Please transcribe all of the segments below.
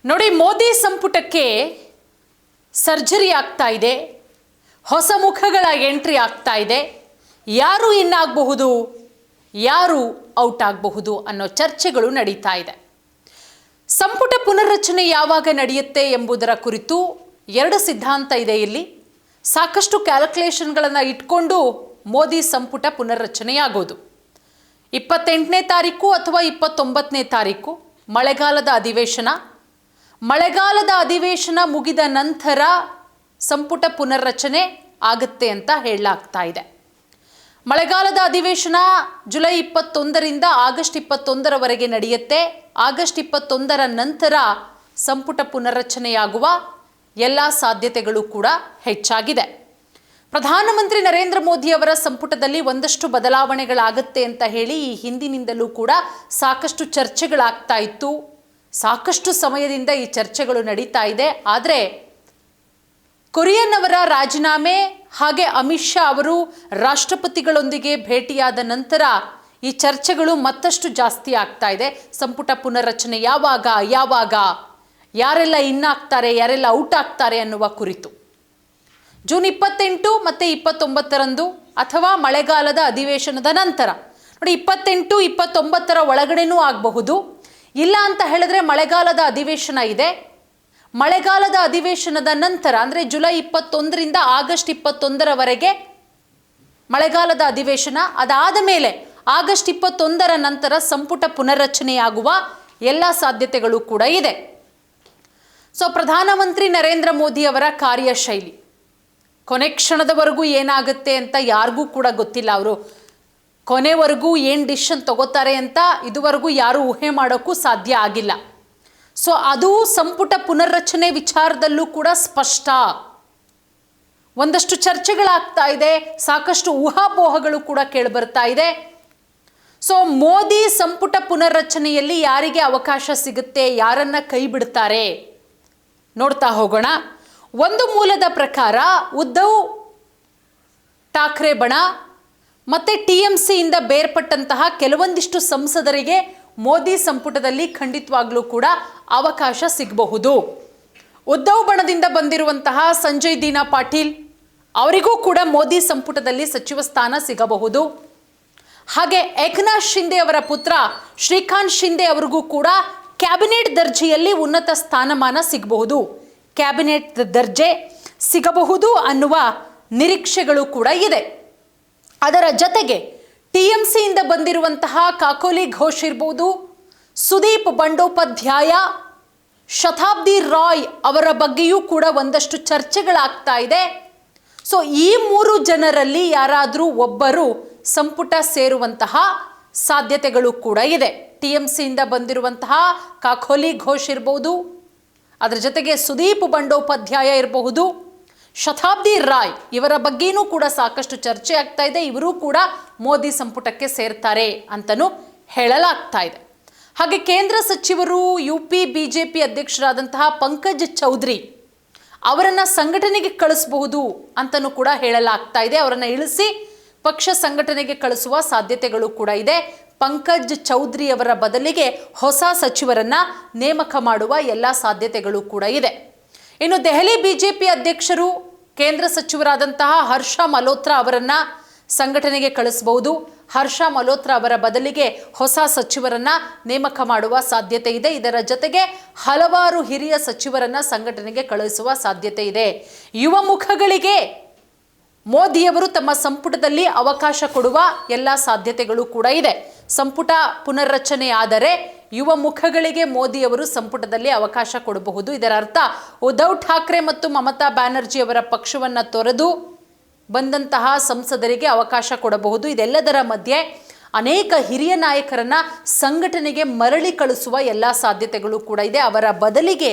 ನೋಡಿ, ಮೋದಿ ಸಂಪುಟಕ್ಕೆ ಸರ್ಜರಿ ಆಗ್ತಾ ಇದೆ, ಹೊಸ ಮುಖಗಳ ಎಂಟ್ರಿ ಆಗ್ತಾ ಇದೆ. ಯಾರು ಇನ್ ಆಗಬಹುದು, ಯಾರು ಔಟ್ ಆಗಬಹುದು ಅನ್ನೋ ಚರ್ಚೆಗಳು ನಡೀತಾ ಇದೆ. ಸಂಪುಟ ಪುನರ್ರಚನೆ ಯಾವಾಗ ನಡೆಯುತ್ತೆ ಎಂಬುದರ ಕುರಿತು ಎರಡು ಸಿದ್ಧಾಂತ ಇದೆ. ಇಲ್ಲಿ ಸಾಕಷ್ಟು ಕ್ಯಾಲ್ಕುಲೇಷನ್ಗಳನ್ನು ಇಟ್ಕೊಂಡು ಮೋದಿ ಸಂಪುಟ ಪುನರ್ರಚನೆಯಾಗೋದು 28ನೇ ತಾರೀಕು ಅಥವಾ 29ನೇ ತಾರೀಕು ಮಳೆಗಾಲದ ಅಧಿವೇಶನ ಮುಗಿದ ನಂತರ ಸಂಪುಟ ಪುನರ್ರಚನೆ ಆಗುತ್ತೆ ಅಂತ ಹೇಳಲಾಗ್ತಾ ಇದೆ. ಮಳೆಗಾಲದ ಅಧಿವೇಶನ ಜುಲೈ 21ರಿಂದ ಆಗಸ್ಟ್ 21ರವರೆಗೆ ನಡೆಯುತ್ತೆ. ಆಗಸ್ಟ್ 21ರ ನಂತರ ಸಂಪುಟ ಪುನರ್ರಚನೆಯಾಗುವ ಎಲ್ಲ ಸಾಧ್ಯತೆಗಳು ಕೂಡ ಹೆಚ್ಚಾಗಿದೆ. ಪ್ರಧಾನಮಂತ್ರಿ ನರೇಂದ್ರ ಮೋದಿ ಅವರ ಸಂಪುಟದಲ್ಲಿ ಒಂದಷ್ಟು ಬದಲಾವಣೆಗಳಾಗುತ್ತೆ ಅಂತ ಹೇಳಿ ಈ ಹಿಂದಿನಿಂದಲೂ ಕೂಡ ಸಾಕಷ್ಟು ಚರ್ಚೆಗಳಾಗ್ತಾ ಇತ್ತು. ಸಾಕಷ್ಟು ಸಮಯದಿಂದ ಈ ಚರ್ಚೆಗಳು ನಡೀತಾ ಇದೆ. ಆದರೆ ಕುರಿಯನ್ ಅವರ ರಾಜೀನಾಮೆ ಹಾಗೆ ಅಮಿತ್ ಶಾ ಅವರು ರಾಷ್ಟ್ರಪತಿಗಳೊಂದಿಗೆ ಭೇಟಿಯಾದ ನಂತರ ಈ ಚರ್ಚೆಗಳು ಮತ್ತಷ್ಟು ಜಾಸ್ತಿ ಆಗ್ತಾ ಇದೆ. ಸಂಪುಟ ಪುನರ್ರಚನೆ ಯಾವಾಗ, ಯಾರೆಲ್ಲ ಇನ್ನಾಗ್ತಾರೆ, ಯಾರೆಲ್ಲ ಔಟ್ ಆಗ್ತಾರೆ ಅನ್ನುವ ಕುರಿತು ಜೂನ್ 28 ಮತ್ತು 29ರಂದು ಅಥವಾ ಮಳೆಗಾಲದ ಅಧಿವೇಶನದ ನಂತರ. ನೋಡಿ, 28, 29ರ ಒಳಗಡೆನೂ ಆಗಬಹುದು. ಇಲ್ಲ ಅಂತ ಹೇಳಿದ್ರೆ ಮಳೆಗಾಲದ ಅಧಿವೇಶನ ಇದೆ. ಮಳೆಗಾಲದ ಅಧಿವೇಶನದ ನಂತರ ಅಂದರೆ ಜುಲೈ 21ರಿಂದ ಆಗಸ್ಟ್ 21ರವರೆಗೆ ಮಳೆಗಾಲದ ಅಧಿವೇಶನ. ಅದಾದ ಮೇಲೆ ಆಗಸ್ಟ್ 21ರ ನಂತರ ಸಂಪುಟ ಪುನರ್ರಚನೆಯಾಗುವ ಎಲ್ಲ ಸಾಧ್ಯತೆಗಳು ಕೂಡ ಇದೆ. ಸೊ ಪ್ರಧಾನಮಂತ್ರಿ ನರೇಂದ್ರ ಮೋದಿ ಅವರ ಕಾರ್ಯಶೈಲಿ ಕೊನೆ ಕ್ಷಣದವರೆಗೂ ಏನಾಗುತ್ತೆ ಅಂತ ಯಾರಿಗೂ ಕೂಡ ಗೊತ್ತಿಲ್ಲ. ಅವರು ಕೊನೆವರೆಗೂ ಏನು ಡಿಸಿಷನ್ ತಗೋತಾರೆ ಅಂತ ಇದುವರೆಗೂ ಯಾರೂ ಊಹೆ ಮಾಡೋಕ್ಕೂ ಸಾಧ್ಯ ಆಗಿಲ್ಲ. ಸೊ ಅದು ಸಂಪುಟ ಪುನರ್ರಚನೆ ವಿಚಾರದಲ್ಲೂ ಕೂಡ ಸ್ಪಷ್ಟ. ಒಂದಷ್ಟು ಚರ್ಚೆಗಳಾಗ್ತಾ ಇದೆ, ಸಾಕಷ್ಟು ಊಹಾಪೋಹಗಳು ಕೂಡ ಕೇಳಿಬರ್ತಾ ಇದೆ. ಸೊ ಮೋದಿ ಸಂಪುಟ ಪುನರ್ರಚನೆಯಲ್ಲಿ ಯಾರಿಗೆ ಅವಕಾಶ ಸಿಗುತ್ತೆ, ಯಾರನ್ನ ಕೈ ಬಿಡ್ತಾರೆ ನೋಡ್ತಾ ಹೋಗೋಣ. ಒಂದು ಮೂಲದ ಪ್ರಕಾರ ಉದ್ಧವ್ ಠಾಕ್ರೆ ಬಣ ಮತ್ತು TMCಯಿಂದ ಬೇರ್ಪಟ್ಟಂತಹ ಕೆಲವೊಂದಿಷ್ಟು ಸಂಸದರಿಗೆ ಮೋದಿ ಸಂಪುಟದಲ್ಲಿ ಖಂಡಿತವಾಗ್ಲೂ ಕೂಡ ಅವಕಾಶ ಸಿಗಬಹುದು. ಉದ್ಧವ್ ಬಣದಿಂದ ಬಂದಿರುವಂತಹ ಸಂಜಯ್ ದೀನಾ ಪಾಟೀಲ್ ಅವರಿಗೂ ಕೂಡ ಮೋದಿ ಸಂಪುಟದಲ್ಲಿ ಸಚಿವ ಸ್ಥಾನ ಸಿಗಬಹುದು. ಹಾಗೆ ಏಕನಾಥ್ ಶಿಂದೆ ಅವರ ಪುತ್ರ ಶ್ರೀಕಾಂತ್ ಶಿಂದೆ ಅವರಿಗೂ ಕೂಡ ಕ್ಯಾಬಿನೆಟ್ ದರ್ಜೆಯಲ್ಲಿ ಉನ್ನತ ಸ್ಥಾನಮಾನ ಸಿಗಬಹುದು, ಕ್ಯಾಬಿನೆಟ್ ದರ್ಜೆ ಸಿಗಬಹುದು ಅನ್ನುವ ನಿರೀಕ್ಷೆಗಳು ಕೂಡ ಇದೆ. ಅದರ ಜೊತೆಗೆ TMCಯಿಂದ ಬಂದಿರುವಂತಹ ಕಾಕೋಲಿ ಘೋಷ್ ಇರ್ಬೋದು, ಸುದೀಪ್ ಬಂಡೋಪಾಧ್ಯಾಯ, ಶತಾಬ್ದಿ ರಾಯ್ ಅವರ ಬಗ್ಗೆಯೂ ಕೂಡ ಒಂದಷ್ಟು ಚರ್ಚೆಗಳಾಗ್ತಾ ಇದೆ. ಸೊ ಈ ಮೂರು ಜನರಲ್ಲಿ ಯಾರಾದರೂ ಒಬ್ಬರು ಸಂಪುಟ ಸೇರುವಂತಹ ಸಾಧ್ಯತೆಗಳು ಕೂಡ ಇದೆ. TMCಯಿಂದ ಬಂದಿರುವಂತಹ ಕಾಕೋಲಿ ಘೋಷ್ ಇರಬಹುದು, ಅದರ ಜೊತೆಗೆ ಸುದೀಪ್ ಬಂಡೋಪಾಧ್ಯಾಯ ಇರಬಹುದು, ಶತಾಬ್ದಿ ರಾಯ್ ಇವರ ಬಗ್ಗೆನೂ ಕೂಡ ಸಾಕಷ್ಟು ಚರ್ಚೆ ಆಗ್ತಾ ಇದೆ. ಇವರೂ ಕೂಡ ಮೋದಿ ಸಂಪುಟಕ್ಕೆ ಸೇರ್ತಾರೆ ಅಂತಲೂ ಹೇಳಲಾಗ್ತಾ ಇದೆ. ಹಾಗೆ ಕೇಂದ್ರ ಸಚಿವರು UP BJP ಅಧ್ಯಕ್ಷರಾದಂತಹ ಪಂಕಜ್ ಚೌಧರಿ ಅವರನ್ನು ಸಂಘಟನೆಗೆ ಕಳಿಸಬಹುದು ಅಂತಲೂ ಕೂಡ ಹೇಳಲಾಗ್ತಾ ಇದೆ. ಅವರನ್ನು ಇಳಿಸಿ ಪಕ್ಷ ಸಂಘಟನೆಗೆ ಕಳಿಸುವ ಸಾಧ್ಯತೆಗಳು ಕೂಡ ಇದೆ. ಪಂಕಜ್ ಚೌಧರಿ ಅವರ ಬದಲಿಗೆ ಹೊಸ ಸಚಿವರನ್ನ ನೇಮಕ ಮಾಡುವ ಎಲ್ಲ ಸಾಧ್ಯತೆಗಳು ಕೂಡ ಇದೆ. ಇನ್ನು ದೆಹಲಿ BJP ಅಧ್ಯಕ್ಷರು ಕೇಂದ್ರ ಸಚಿವರಾದಂತಹ ಹರ್ಷ ಮಲ್ಹೋತ್ರಾ ಅವರನ್ನ ಸಂಘಟನೆಗೆ ಕಳಿಸಬಹುದು. ಹರ್ಷ ಮಲ್ಹೋತ್ರಾ ಅವರ ಬದಲಿಗೆ ಹೊಸ ಸಚಿವರನ್ನ ನೇಮಕ ಮಾಡುವ ಸಾಧ್ಯತೆ ಇದೆ. ಇದರ ಜೊತೆಗೆ ಹಲವಾರು ಹಿರಿಯ ಸಚಿವರನ್ನ ಸಂಘಟನೆಗೆ ಕಳಿಸುವ ಸಾಧ್ಯತೆ ಇದೆ. ಯುವ ಮುಖಗಳಿಗೆ ಮೋದಿಯವರು ತಮ್ಮ ಸಂಪುಟದಲ್ಲಿ ಅವಕಾಶ ಕೊಡುವ ಎಲ್ಲ ಸಾಧ್ಯತೆಗಳು ಕೂಡ ಇದೆ. ಸಂಪುಟ ಪುನರ್ರಚನೆ ಆದರೆ ಯುವ ಮುಖಗಳಿಗೆ ಮೋದಿಯವರು ಸಂಪುಟದಲ್ಲಿ ಅವಕಾಶ ಕೊಡಬಹುದು. ಇದರ ಅರ್ಥ ಉದ್ಧವ್ ಠಾಕ್ರೆ ಮತ್ತು ಮಮತಾ ಬ್ಯಾನರ್ಜಿ ಅವರ ಪಕ್ಷವನ್ನು ತೊರೆದು ಬಂದಂತಹ ಸಂಸದರಿಗೆ ಅವಕಾಶ ಕೊಡಬಹುದು. ಇದೆಲ್ಲದರ ಮಧ್ಯೆ ಅನೇಕ ಹಿರಿಯ ನಾಯಕರನ್ನ ಸಂಘಟನೆಗೆ ಮರಳಿ ಕಳಿಸುವ ಎಲ್ಲ ಸಾಧ್ಯತೆಗಳು ಕೂಡ ಇದೆ. ಅವರ ಬದಲಿಗೆ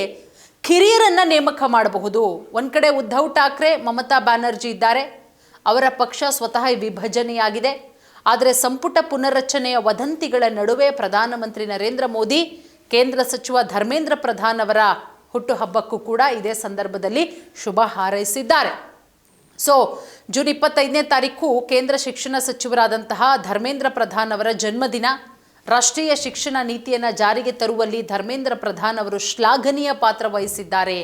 ಕಿರಿಯರನ್ನ ನೇಮಕ ಮಾಡಬಹುದು. ಒಂದು ಕಡೆ ಉದ್ಧವ್ ಠಾಕ್ರೆ, ಮಮತಾ ಬ್ಯಾನರ್ಜಿ ಇದ್ದಾರೆ, ಅವರ ಪಕ್ಷ ಸ್ವತಃ ವಿಭಜನೆಯಾಗಿದೆ. ಆದರೆ ಸಂಪುಟ ಪುನರ್ರಚನೆಯ ವದಂತಿಗಳ ನಡುವೆ ಪ್ರಧಾನಮಂತ್ರಿ ನರೇಂದ್ರ ಮೋದಿ ಕೇಂದ್ರ ಸಚಿವ ಧರ್ಮೇಂದ್ರ ಪ್ರಧಾನ್ ಅವರ ಹುಟ್ಟುಹಬ್ಬಕ್ಕೂ ಕೂಡ ಇದೇ ಸಂದರ್ಭದಲ್ಲಿ ಶುಭ ಹಾರೈಸಿದ್ದಾರೆ. ಸೊ ಜೂನ್ 25ನೇ ತಾರೀಕು ಕೇಂದ್ರ ಶಿಕ್ಷಣ ಸಚಿವರಾದಂತಹ ಧರ್ಮೇಂದ್ರ ಪ್ರಧಾನ್ ಅವರ ಜನ್ಮದಿನ. ರಾಷ್ಟ್ರೀಯ ಶಿಕ್ಷಣ ನೀತಿಯನ್ನು ಜಾರಿಗೆ ತರುವಲ್ಲಿ ಧರ್ಮೇಂದ್ರ ಪ್ರಧಾನ್ ಅವರು ಶ್ಲಾಘನೀಯ ಪಾತ್ರ ವಹಿಸಿದ್ದಾರೆ.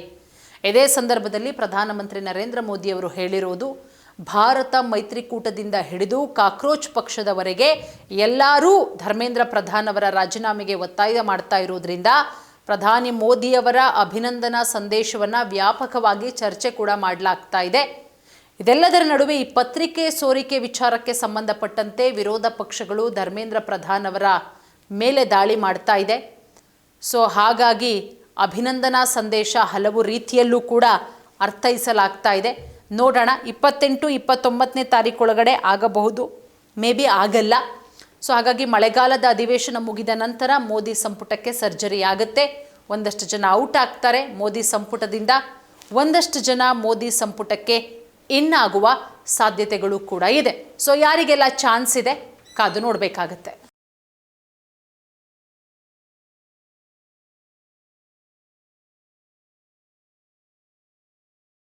ಇದೇ ಸಂದರ್ಭದಲ್ಲಿ ಪ್ರಧಾನಮಂತ್ರಿ ನರೇಂದ್ರ ಮೋದಿ ಅವರು ಹೇಳಿರುವುದು, ಭಾರತ ಮೈತ್ರಿಕೂಟದಿಂದ ಹಿಡಿದು ಕಾಕ್ರೋಚ್ ಪಕ್ಷದವರೆಗೆ ಎಲ್ಲರೂ ಧರ್ಮೇಂದ್ರ ಪ್ರಧಾನ್ ಅವರ ರಾಜೀನಾಮೆಗೆ ಒತ್ತಾಯ ಮಾಡ್ತಾ ಇರೋದ್ರಿಂದ ಪ್ರಧಾನಿ ಮೋದಿಯವರ ಅಭಿನಂದನಾ ಸಂದೇಶವನ್ನು ವ್ಯಾಪಕವಾಗಿ ಚರ್ಚೆ ಕೂಡ ಮಾಡಲಾಗ್ತಾ ಇದೆ. ಇದೆಲ್ಲದರ ನಡುವೆ ಈ ಪತ್ರಿಕೆ ಸೋರಿಕೆ ವಿಚಾರಕ್ಕೆ ಸಂಬಂಧಪಟ್ಟಂತೆ ವಿರೋಧ ಪಕ್ಷಗಳು ಧರ್ಮೇಂದ್ರ ಪ್ರಧಾನ್ ಅವರ ಮೇಲೆ ದಾಳಿ ಮಾಡ್ತಾ ಇದೆ. ಸೊ ಹಾಗಾಗಿ ಅಭಿನಂದನಾ ಸಂದೇಶ ಹಲವು ರೀತಿಯಲ್ಲೂ ಕೂಡ ಅರ್ಥೈಸಲಾಗ್ತಾ ಇದೆ. ನೋಡೋಣ, 28-29ನೇ ತಾರೀಕೊಳಗಡೆ ಆಗಬಹುದು, ಮೇ ಬಿ ಆಗಲ್ಲ. ಸೊ ಹಾಗಾಗಿ ಮಳೆಗಾಲದ ಅಧಿವೇಶನ ಮುಗಿದ ನಂತರ ಮೋದಿ ಸಂಪುಟಕ್ಕೆ ಸರ್ಜರಿ ಆಗುತ್ತೆ. ಒಂದಷ್ಟು ಜನ ಔಟ್ ಆಗ್ತಾರೆ ಮೋದಿ ಸಂಪುಟದಿಂದ, ಒಂದಷ್ಟು ಜನ ಮೋದಿ ಸಂಪುಟಕ್ಕೆ ಇನ್ನಾಗುವ ಸಾಧ್ಯತೆಗಳು ಕೂಡ ಇದೆ. ಸೊ ಯಾರಿಗೆಲ್ಲ ಚಾನ್ಸ್ ಇದೆ ಕಾದು ನೋಡಬೇಕಾಗತ್ತೆ.